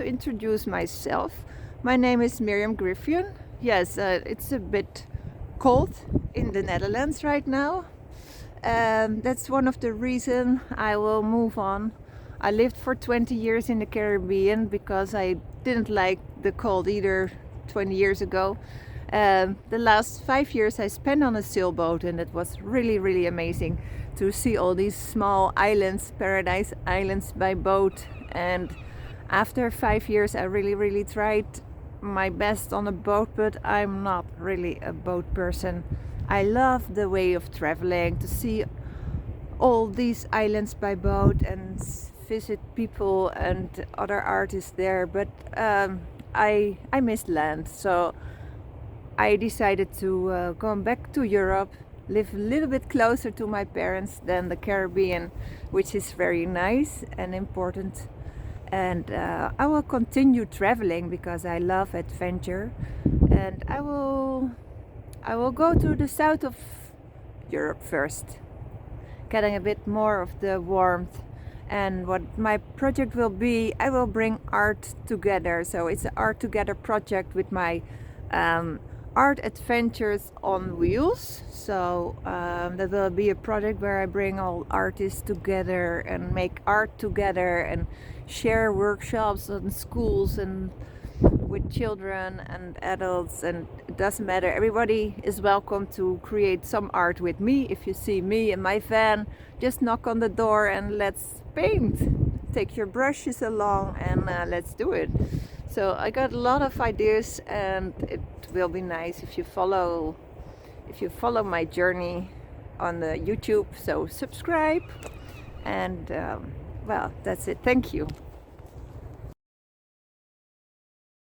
introduce myself. My name is Mirjam Griffioen. Yes, it's a bit cold in the Netherlands right now. That's one of the reasons I will move on. I lived for 20 years in the Caribbean because I didn't like the cold either 20 years ago. The last 5 years I spent on a sailboat, and it was really amazing to see all these small islands, paradise islands by boat. And after 5 years I really tried my best on a boat, but I'm not really a boat person. I love the way of traveling, to see all these islands by boat and visit people and other artists there, but I miss land, so I decided to go back to Europe, live a little bit closer to my parents than the Caribbean, which is very nice and important. And I will continue traveling because I love adventure, and I will go to the south of Europe first, getting a bit more of the warmth. And what my project will be, I will bring art together. So it's an art together project with my art adventures on wheels. So that will be a project where I bring all artists together and make art together and share workshops in schools and with children and adults, and it doesn't matter, everybody is welcome to create some art with me. If you see me in my van, just knock on the door and let's paint. Take your brushes along and let's do it. So I got a lot of ideas, and it will be nice if you follow my journey on the YouTube. So subscribe, and well, that's it. Thank you.